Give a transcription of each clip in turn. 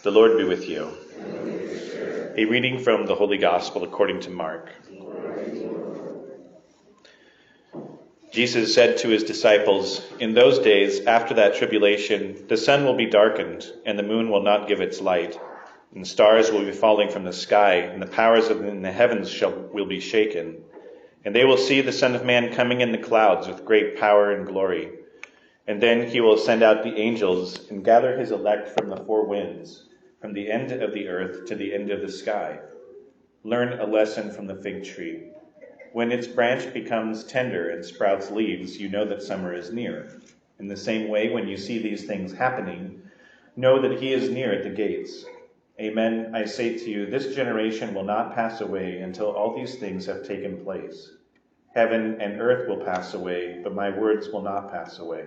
The Lord be with you. A reading from the Holy Gospel according to Mark. Jesus said to his disciples, "In those days, after that tribulation, the sun will be darkened, and the moon will not give its light, and the stars will be falling from the sky, and the powers in the heavens will be shaken. And they will see the Son of Man coming in the clouds with great power and glory. And then he will send out the angels and gather his elect from the four winds, from the end of the earth to the end of the sky. Learn a lesson from the fig tree. When its branch becomes tender and sprouts leaves, you know that summer is near. In the same way, when you see these things happening, know that he is near at the gates. Amen, I say to you, this generation will not pass away until all these things have taken place. Heaven and earth will pass away, but my words will not pass away.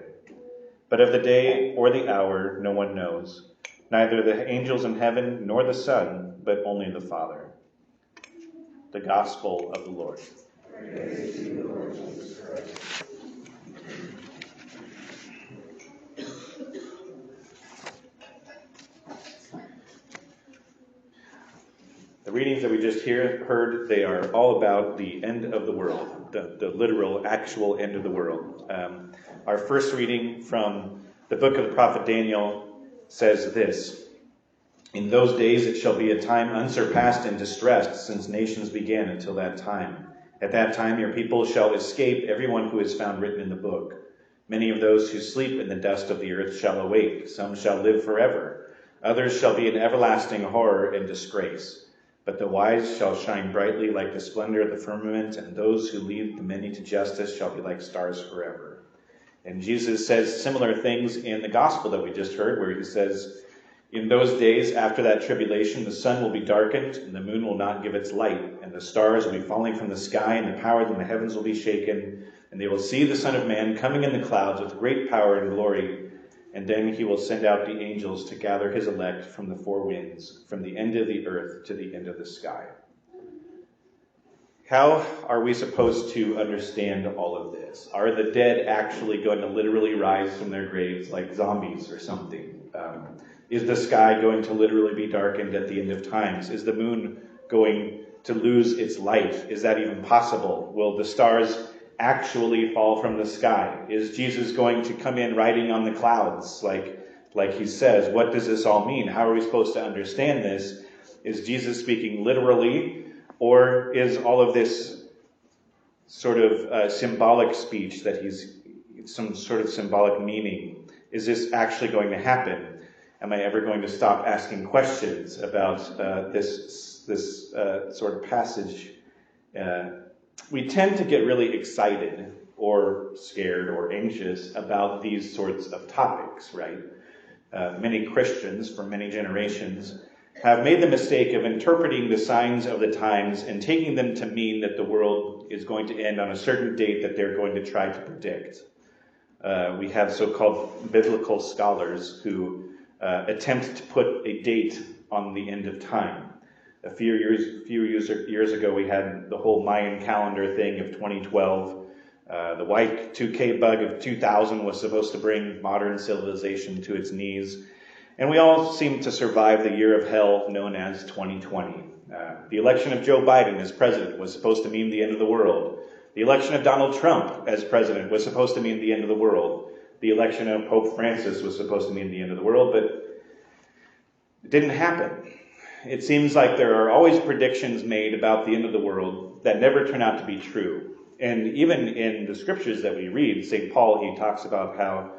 But of the day or the hour no one knows, neither the angels in heaven nor the Son, but only the Father." The Gospel of the Lord. Praise to you, Lord Jesus Christ. The readings that we just heard, they are all about the end of the world, the literal, actual end of the world. Our first reading from the book of the prophet Daniel says this: "In those days it shall be a time unsurpassed and distressed since nations began until that time. At that time your people shall escape, everyone who is found written in the book. Many of those who sleep in the dust of the earth shall awake. Some shall live forever. Others shall be in everlasting horror and disgrace. But the wise shall shine brightly like the splendor of the firmament, and those who lead the many to justice shall be like stars forever." And Jesus says similar things in the gospel that we just heard, where he says, "In those days after that tribulation, the sun will be darkened, and the moon will not give its light, and the stars will be falling from the sky, and the powers in the heavens will be shaken. And they will see the Son of Man coming in the clouds with great power and glory. And then he will send out the angels to gather his elect from the four winds, from the end of the earth to the end of the sky." How are we supposed to understand all of this? Are the dead actually going to literally rise from their graves like zombies or something? Is the sky going to literally be darkened at the end of times? Is the moon going to lose its light? Is that even possible? Will the stars actually fall from the sky? Is Jesus going to come in riding on the clouds like he says? What does this all mean? How are we supposed to understand this? Is Jesus speaking literally, or is all of this sort of symbolic speech that he's some sort of symbolic meaning? Is this actually going to happen? Am I ever going to stop asking questions about this sort of passage? We tend to get really excited or scared or anxious about these sorts of topics, right? Many Christians for many generations have made the mistake of interpreting the signs of the times and taking them to mean that the world is going to end on a certain date that they're going to try to predict. We have so-called biblical scholars who attempt to put a date on the end of time. A few years ago, we had the whole Mayan calendar thing of 2012. The Y2K bug of 2000 was supposed to bring modern civilization to its knees. And we all seem to survive the year of hell known as 2020. The election of Joe Biden as president was supposed to mean the end of the world. The election of Donald Trump as president was supposed to mean the end of the world. The election of Pope Francis was supposed to mean the end of the world, but it didn't happen. It seems like there are always predictions made about the end of the world that never turn out to be true. And even in the scriptures that we read, St. Paul, he talks about how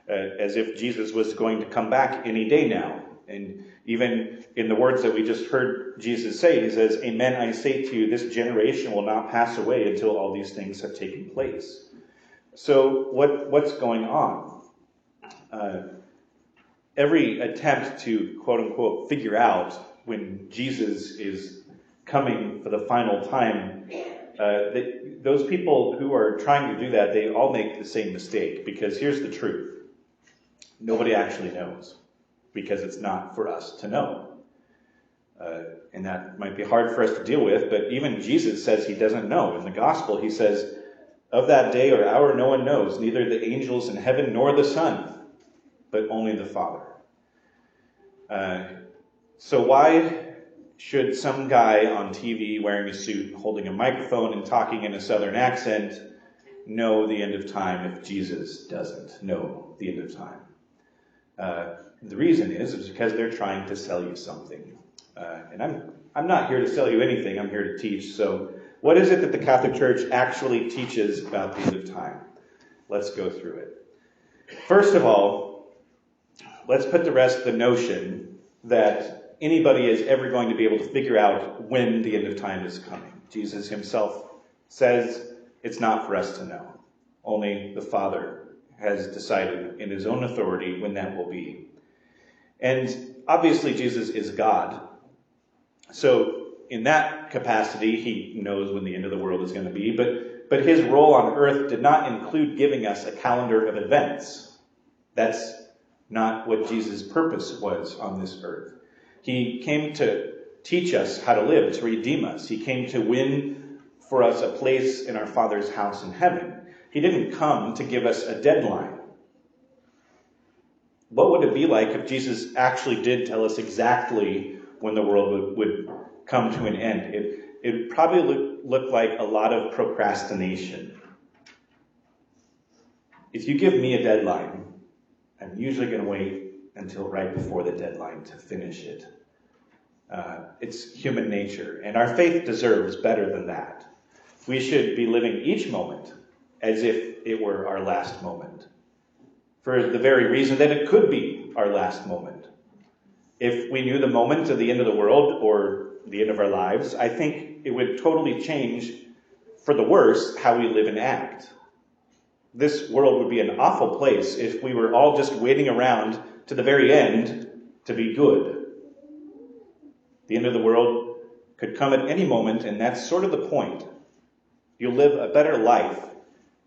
as if Jesus was going to come back any day now. And even in the words that we just heard Jesus say, he says, "Amen, I say to you, this generation will not pass away until all these things have taken place." So what's going on? Every attempt to, quote unquote, figure out when Jesus is coming for the final time, those people who are trying to do that, they all make the same mistake, because here's the truth. Nobody actually knows, because it's not for us to know. And that might be hard for us to deal with, but even Jesus says he doesn't know. In the gospel, he says, "Of that day or hour no one knows, neither the angels in heaven nor the Son, but only the Father." So why should some guy on TV wearing a suit, holding a microphone and talking in a southern accent know the end of time if Jesus doesn't know the end of time? The reason is because they're trying to sell you something. And I'm not here to sell you anything. I'm here to teach. So what is it that the Catholic Church actually teaches about the end of time? Let's go through it. First of all, let's put to rest the notion that anybody is ever going to be able to figure out when the end of time is coming. Jesus himself says it's not for us to know. Only the Father has decided in his own authority when that will be. And obviously Jesus is God. So in that capacity, he knows when the end of the world is going to be. But his role on earth did not include giving us a calendar of events. That's not what Jesus' purpose was on this earth. He came to teach us how to live, to redeem us. He came to win for us a place in our Father's house in heaven. He didn't come to give us a deadline. What would it be like if Jesus actually did tell us exactly when the world would come to an end? It would probably look like a lot of procrastination. If you give me a deadline, I'm usually going to wait until right before the deadline to finish it. It's human nature, and our faith deserves better than that. We should be living each moment as if it were our last moment, for the very reason that it could be our last moment. If we knew the moment of the end of the world or the end of our lives, I think it would totally change for the worse how we live and act. This world would be an awful place if we were all just waiting around to the very end to be good. The end of the world could come at any moment, and that's sort of the point. You'll live a better life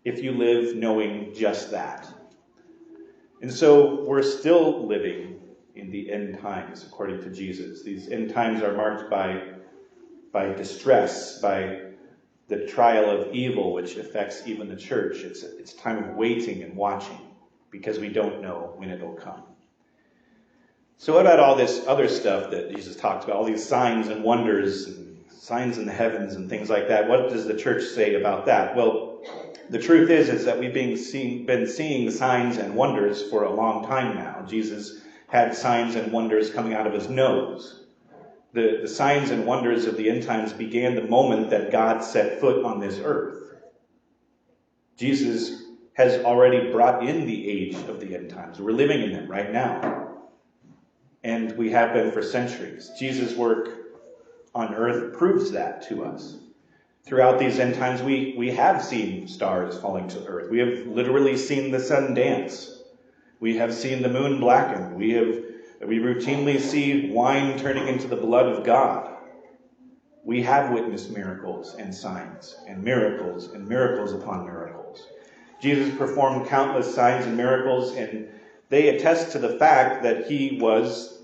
if you live knowing just that. And so we're still living in the end times, according to Jesus. These end times are marked by distress, by the trial of evil, which affects even the church. It's time of waiting and watching, because we don't know when it'll come. So what about all this other stuff that Jesus talks about, all these signs and wonders, and signs in the heavens and things like that? What does the church say about that? Well, the truth is that we've been seeing signs and wonders for a long time now. Jesus had signs and wonders coming out of his nose. The signs and wonders of the end times began the moment that God set foot on this earth. Jesus has already brought in the age of the end times. We're living in it right now. And we have been for centuries. Jesus' work on earth proves that to us. Throughout these end times, we have seen stars falling to earth. We have literally seen the sun dance. We have seen the moon blacken. We routinely see wine turning into the blood of God. We have witnessed miracles and signs and miracles upon miracles. Jesus performed countless signs and miracles, and they attest to the fact that he was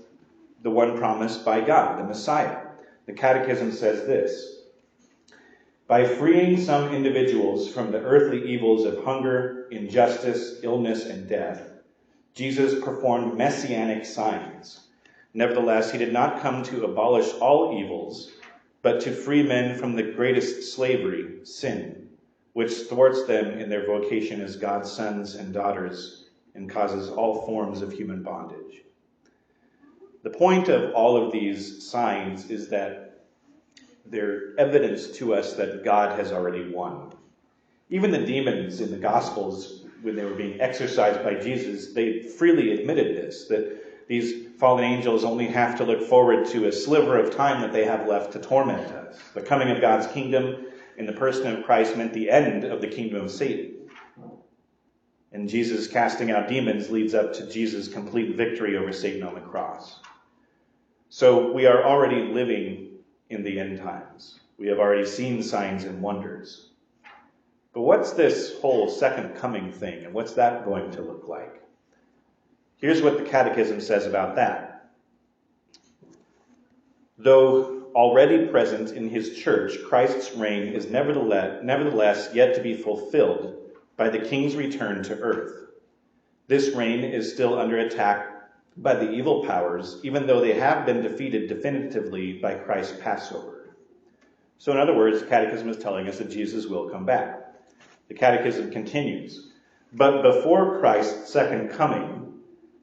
the one promised by God, the Messiah. The Catechism says this: by freeing some individuals from the earthly evils of hunger, injustice, illness, and death, Jesus performed messianic signs. Nevertheless, he did not come to abolish all evils, but to free men from the greatest slavery, sin, which thwarts them in their vocation as God's sons and daughters and causes all forms of human bondage. The point of all of these signs is that they're evidence to us that God has already won. Even the demons in the Gospels, when they were being exorcised by Jesus, they freely admitted this, that these fallen angels only have to look forward to a sliver of time that they have left to torment us. The coming of God's kingdom in the person of Christ meant the end of the kingdom of Satan. And Jesus casting out demons leads up to Jesus' complete victory over Satan on the cross. So we are already living in the end times. We have already seen signs and wonders. But what's this whole second coming thing, and what's that going to look like? Here's what the Catechism says about that. Though already present in his church, Christ's reign is nevertheless yet to be fulfilled by the King's return to earth. This reign is still under attack by the evil powers, even though they have been defeated definitively by Christ's Passover. So in other words, the Catechism is telling us that Jesus will come back. The Catechism continues, but before Christ's second coming,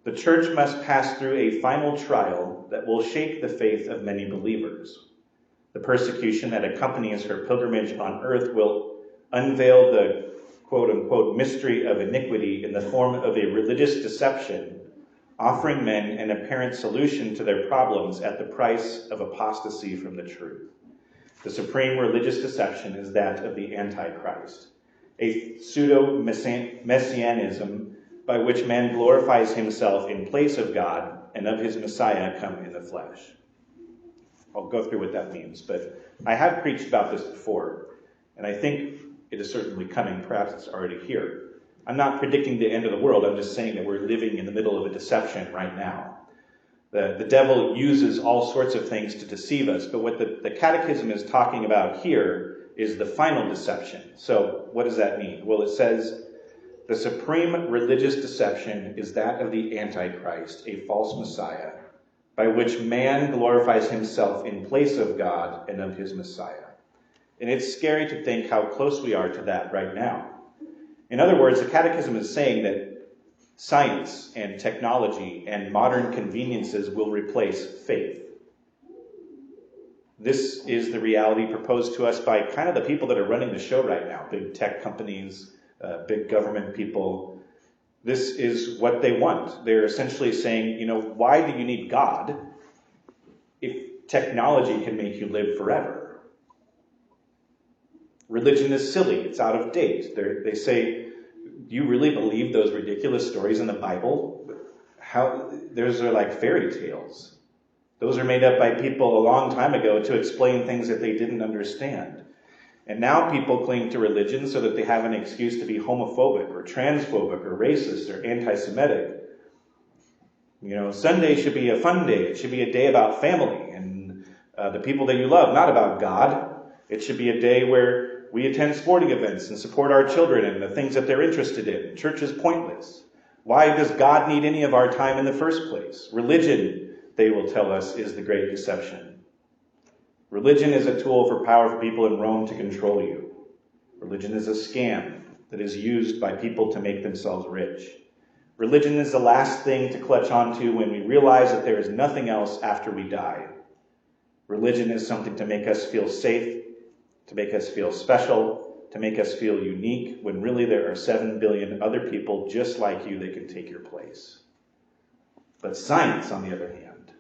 the church must pass through a final trial that will shake the faith of many believers. The persecution that accompanies her pilgrimage on earth will unveil the quote-unquote mystery of iniquity in the form of a religious deception, offering men an apparent solution to their problems at the price of apostasy from the truth. The supreme religious deception is that of the Antichrist, a pseudo-messianism by which man glorifies himself in place of God and of his Messiah come in the flesh. I'll go through what that means, but I have preached about this before, and I think it is certainly coming. Perhaps it's already here. I'm not predicting the end of the world. I'm just saying that we're living in the middle of a deception right now. The devil uses all sorts of things to deceive us, but what the Catechism is talking about here is the final deception. So what does that mean? Well, it says, the supreme religious deception is that of the Antichrist, a false Messiah, by which man glorifies himself in place of God and of his Messiah. And it's scary to think how close we are to that right now. In other words, the Catechism is saying that science and technology and modern conveniences will replace faith. This is the reality proposed to us by kind of the people that are running the show right now, big tech companies, big government people. This is what they want. They're essentially saying, why do you need God if technology can make you live forever? Religion is silly. It's out of date. They say, do you really believe those ridiculous stories in the Bible? Those are like fairy tales. Those are made up by people a long time ago to explain things that they didn't understand. And now people cling to religion so that they have an excuse to be homophobic or transphobic or racist or anti-Semitic. Sunday should be a fun day. It should be a day about family and the people that you love, not about God. It should be a day where we attend sporting events and support our children and the things that they're interested in. Church is pointless. Why does God need any of our time in the first place? Religion, they will tell us, is the great deception. Religion is a tool for powerful people in Rome to control you. Religion is a scam that is used by people to make themselves rich. Religion is the last thing to clutch onto when we realize that there is nothing else after we die. Religion is something to make us feel safe, to make us feel special, to make us feel unique, when really there are 7 billion other people just like you that can take your place. But science, on the other hand,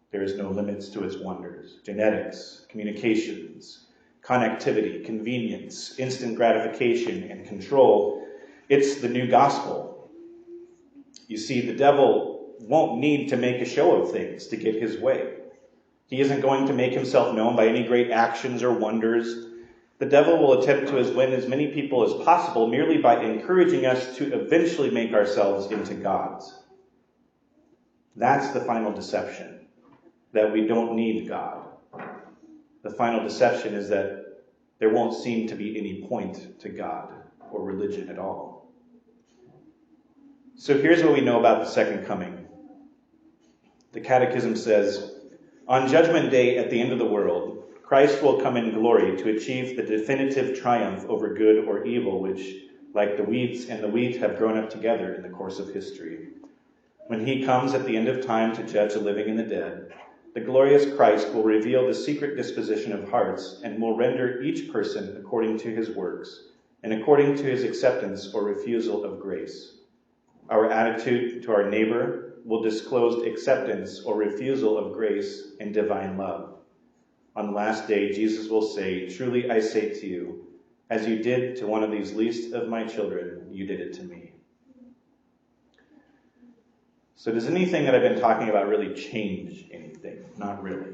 there is no limits to its wonders. Genetics, communications, connectivity, convenience, instant gratification, and control. It's the new gospel. You see, the devil won't need to make a show of things to get his way. He isn't going to make himself known by any great actions or wonders. The devil will attempt to win as many people as possible merely by encouraging us to eventually make ourselves into gods. That's the final deception, that we don't need God. The final deception is that there won't seem to be any point to God or religion at all. So here's what we know about the second coming. The Catechism says, on Judgment Day at the end of the world, Christ will come in glory to achieve the definitive triumph over good or evil, which, like the weeds and the wheat, have grown up together in the course of history. When he comes at the end of time to judge the living and the dead, the glorious Christ will reveal the secret disposition of hearts and will render each person according to his works and according to his acceptance or refusal of grace. Our attitude to our neighbor will disclose acceptance or refusal of grace and divine love. On the last day, Jesus will say, truly I say to you, as you did to one of these least of my children, you did it to me. So does anything that I've been talking about really change anything? Not really.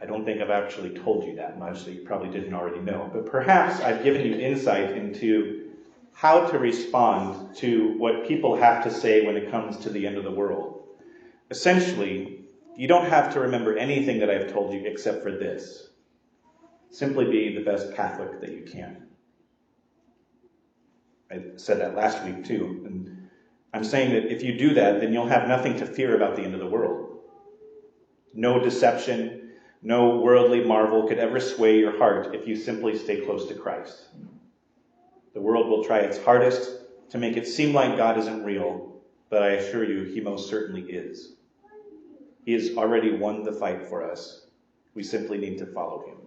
I don't think I've actually told you that much, so you probably didn't already know. But perhaps I've given you insight into how to respond to what people have to say when it comes to the end of the world. Essentially, you don't have to remember anything that I've told you except for this. Simply be the best Catholic that you can. I said that last week too, and I'm saying that if you do that, then you'll have nothing to fear about the end of the world. No deception, no worldly marvel could ever sway your heart if you simply stay close to Christ. The world will try its hardest to make it seem like God isn't real, but I assure you, he most certainly is. He has already won the fight for us. We simply need to follow him.